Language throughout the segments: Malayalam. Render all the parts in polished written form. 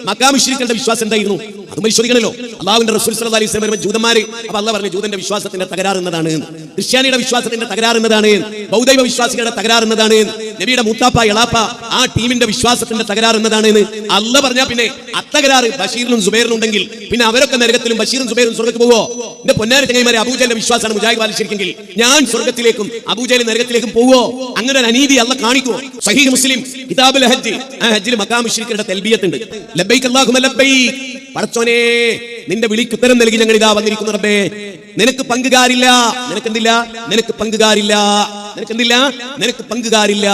മക്കാമുശ്രിക്കുകളുടെ വിശ്വാസം എന്തായിരുന്നു? അത് പരിശോധിക്കണല്ലോ. അള്ളാഹുവിന്റെ റസൂൽ സല്ലല്ലാഹു അലൈഹി വസല്ലം ജൂതന്മാര്, അപ്പൊ അള്ളാഹ് പറഞ്ഞു ജൂതന്റെ വിശ്വാസത്തിന്റെ തകരാറുന്നതാണ്, ക്രിസ്ത്യാനിയുടെ വിശ്വാസത്തിന്റെ തകരാറുന്നതാണ്, ബൗദ്ധൈവ വിശ്വാസികളുടെ തകരാറുന്നതാണ്, നബിയുടെ മൂത്താപ്പ എളാപ്പ ആ ടീമിന്റെ വിശ്വാസത്തിന്റെ തകരാറുന്നതാണ് എന്ന് അള്ളാഹ് പറഞ്ഞാൽ പിന്നെ അത്തകരാറ് ബഷീറിനും സുബൈറിനും ഉണ്ടെങ്കിൽ പിന്നെ അവരൊക്കെ നരകത്തിലും ബഷീറും സുബൈറും സ്വർഗ്ഗത്തിൽ പോവോ? എന്റെ പൊന്നാര ചങ്ങായിമാരെ, അബൂജഹലിന്റെ വിശ്വാസമാണ് മുജാഹിദ് വാലിശിരിക്കെങ്കിൽ ഞാൻ സ്വർഗ്ഗത്തിലേക്കും അബൂജഹൽ നരകത്തിലേക്കും പോവോ? അങ്ങനെ ഒരു അനീതി അള്ളാഹ് കാണിക്കുവോ? സഹീഹ് മുസ്ലിം കിതാബുൽ ഹജ്ജ്, ആ ഹജ്ജിൽ മഖാമുശ്രിക്കുകളുടെ തൽബിയത്ത് ഉണ്ട്. ലബ്ബൈക അല്ലാഹുമ്മ ലബ്ബൈക്, പടച്ചോനെ നിന്റെ വിളിക്ക് ഉത്തരം നൽകി ഞങ്ങൾ ഇതാ വന്നിരിക്കുന്നു റബ്ബേ, നിനക്ക് പങ്കുകാരില്ല, നിനക്കെന്തില്ല, നിനക്ക് പങ്കുകാരില്ല, നിനക്കെന്തില്ല, നിനക്ക് പങ്കുകാരില്ല.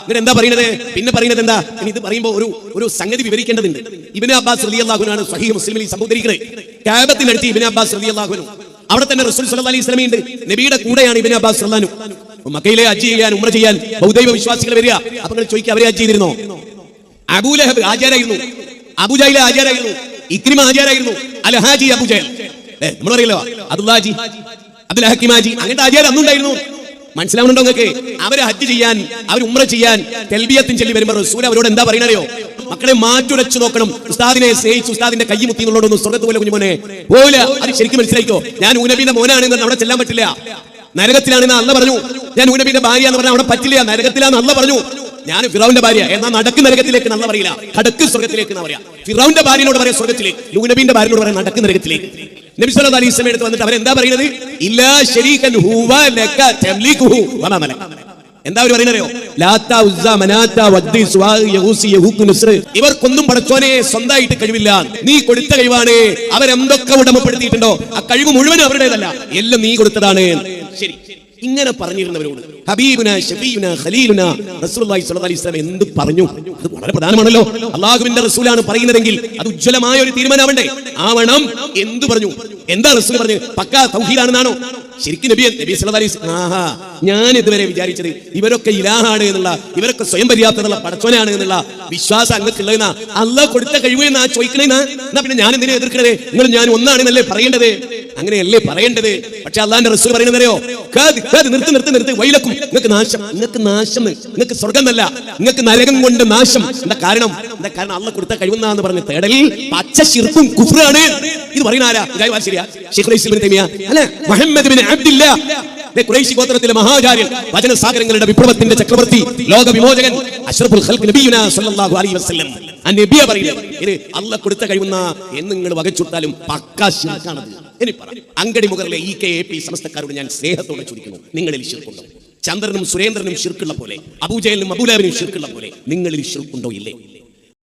എന്നിട്ട് എന്താ പറയുന്നത്? പിന്നെ പറയുന്നത് എന്താ? ഇനി ഇത് പറയുമ്പോൾ ഒരു സംഗതി വിവരിക്കേണ്ടതുണ്ട്. ഇബ്നു അബ്ബാസ് റളിയല്ലാഹു അൻഹു ആണ് സ്വഹീഹ് മുസ്ലിമിൽ സംബന്ധിക്കുന്നത്. കഅബത്തിനടുത്ത് ഇബ്നു അബ്ബാസ് റളിയല്ലാഹു അൻഹു, അവിടെ തന്നെ റസൂൽ സല്ലല്ലാഹു അലൈഹി വസല്ലം ഉണ്ട്. നബിയുടെ കൂടെയാണ് ഇബ്നു അബ്ബാസ് റളിയല്ലാഹു അൻഹു. മക്കയിലെ ഹജ്ജ് ചെയ്യാൻ, ഉംറ ചെയ്യാൻ ബൗദ്ധൈവ വിശ്വാസികൾ വരിക. അപ്പോൾ നിങ്ങൾ ചോദിക്കുക, അവരെ ഹജ്ജ് ചെയ്തിരുന്നോ? അബൂലഹബ് ആചാരായിരുന്നു, അബൂജഹൽ ആചാരായിരുന്നു, ഇക്രിമ ആചാരായിരുന്നു, അൽ ഹാജി അബൂജഹൽ, നമ്മൾ അറിയല്ലോ അബ്ദുല്ലാജി, അബ്ദുൽ ഹക്കീമാജി, അങ്ങനത്തെ ആചാരം അന്നുണ്ടായിരുന്നു. മനസ്സിലാവുന്നുണ്ടോ നിങ്ങൾക്ക്? അവരെ ഹജ്ജ് ചെയ്യാൻ, അവർ ഉംറ ചെയ്യാൻ തെൽബിയത്തും ചൊല്ലി വരുമ്പോൾ റസൂൽ അവരോട് എന്താ പറയണറിയോ? മക്കളെ മാറ്റുരച്ചു നോക്കണം, ഉസ്താദിനെ സ്നേഹിച്ചു ഉസ്താദിന്റെ കൈ മുത്തി എന്നുള്ളതൊന്നും സ്വർഗ്ഗത്ത് പോലെ കുഞ്ഞുമോനെ പോല. അത് ശരിക്കും മനസ്സിലായിക്കോ. ഞാൻ ഊനബിന്റെ മോനാണെന്ന് അവിടെ ചെല്ലാൻ പറ്റില്ല, നരകത്തിലാണെന്ന് അള്ള പറഞ്ഞു. ഞാൻ ഊനബിന്റെ ഭാര്യ എന്ന് പറഞ്ഞാൽ അവിടെ പറ്റില്ല, നരകത്തിലാന്ന് അള്ള പറഞ്ഞു. ഞാൻ ഫിറൗന്റെ ഭാര്യ എന്നാ നടക്ക് നരകത്തിലേക്ക് നല്ല പറയില്ല, കടക്ക് സ്വർഗ്ഗത്തിലേക്ക് എന്നാ പറയാ. ഫിറൗന്റെ ഭാര്യനോട് പറയാം സ്വർഗ്ഗത്തിലേക്ക്, നബിന്റെ ഭാര്യനോട് പറയാം നടക്ക് നരകത്തിലേക്ക്. നബി സല്ലല്ലാഹു അലൈഹി വസല്ലം എടുത്ത് വന്നിട്ട് അവരെന്താ പറയുന്നത്? ഇല്ലാ ശരീകൻ ഹുവ ലക തംലികുഹു വമാ മലക. എന്താ അവർ പറയുന്നറിയോ? ലാത്ത ഉസ്സ മനാത്ത വദ്ദി സുവാ യഹൂസി യഹൂഖു നസ്ർ, ഇവർക്കൊന്നും പടച്ചോനെ സ്വന്തമായിട്ട് കഴിവില്ല, നീ കൊടുത്ത കഴിവാണ്. അവരെന്തൊക്കെ ഉടമപ്പെടുത്തിയിട്ടുണ്ടോ ആ കഴിവ് മുഴുവൻ അവരുടേതല്ല, എല്ലാം നീ കൊടുത്തതാണ്. ശരി, ഇങ്ങനെ പറഞ്ഞിരുന്നവരോട് ഹബീബുന ഷഫീഉന ഖലീലുന റസൂലുള്ളാഹി സ്വല്ലല്ലാഹു അലൈഹി വസല്ലം എന്ത് പറഞ്ഞു? അത് വളരെ പ്രധാനമാണല്ലോ. അല്ലാഹുവിന്റെ റസൂലാണ് പറയുന്നതെങ്കിൽ അത് ഉജ്ജ്വലമായ ഒരു തീരുമാനമാവണ്ടേ? ആവണം. എന്ത് പറഞ്ഞു? എന്താ റസൂൽ പറഞ്ഞത്? പക്കാ തൗഹീദാണെന്നാണോ? ശരിക്കും നബി സല്ലല്ലാഹു അലൈഹി വസല്ലം, ആഹാ, ഞാൻ ഇതുവരെ വിചാരിച്ചത് ഇവരൊക്കെ ഇലാഹാണ് എന്നുള്ള, ഇവരൊക്കെ സ്വയം പര്യാപ്തമുള്ള പടച്ചോനാണ് എന്നുള്ള വിശ്വാസം അങ്ങക്കുള്ളതെന്നാ. അള്ളാഹ് കൊടുത്ത കഴിവ് എന്നാ ചോദിക്കണേന്നാ. എന്നാ പിന്നെ ഞാൻ എന്തിനാ എതിർക്കണത്? നിങ്ങൾ ഞാൻ ഒന്നാണെന്നല്ലേ പറയേണ്ടത്? അങ്ങനെയല്ലേ പറയേണ്ടത്? പക്ഷെ അള്ളാഹിന്റെ റസൂൽ പറയുന്നതറിയോ? നിർത്ത് വൈലക്കും, നിങ്ങൾക്ക് നാശം, നിങ്ങൾക്ക് നാശം, നിങ്ങൾക്ക് സ്വർഗം എന്നല്ല, നിങ്ങൾക്ക് നരകം കൊണ്ട് നാശം. എന്താ കാരണം? എന്താ കാരണം? അള്ളാഹ് കൊടുത്ത കഴിവെന്നാന്ന് പറഞ്ഞ തേടലിൽ പച്ച ശിർക്കും കുഫ്റാണ്. ഇത് പറയുന്ന ആരാ? ശരിയാ, ശൈഖുൽ ഇസ്ലാം ഇബ്നു തൈമിയ അല്ലേ, മുഹമ്മദ് ബിൻ അബ്ദുല്ലാ, ഖുറൈശി ഗോത്രത്തിലെ മഹാചാര്യൻ, വചനസാഗരങ്ങളുടെ വിപ്ലവത്തിന്റെ ചക്രവർത്തി, ലോക വിമോചകൻ, അഷ്റഫുൽ ഖൽഖ് നബിയുനാ സല്ലല്ലാഹു അലൈഹി വസല്ലം. ആ നബിയെ പറയുന്നത് ഇത് അള്ളാഹ് കൊടുത്ത കഴിവെന്ന എന്ന് നിങ്ങൾ വകച്ചുട്ടാലും പക്കാ ശിർക്കാണത്. ഇനി പറ, അങ്കടി മുകളിലെ EKAP സമസ്തക്കാരോട് ഞാൻ സ്നേഹത്തോടെ ചോദിക്കുന്നു, നിങ്ങളിൽ ശിർക്കുണ്ടോ? ചന്ദ്രനും സുരേന്ദ്രനും ശിർക്കുള്ള പോലെ, അബൂജഹലിനും അബൂലഹബിനും ശിർക്കുള്ള പോലെ നിങ്ങളിൽ ശിർക്കുണ്ടോ? ഇല്ലേ?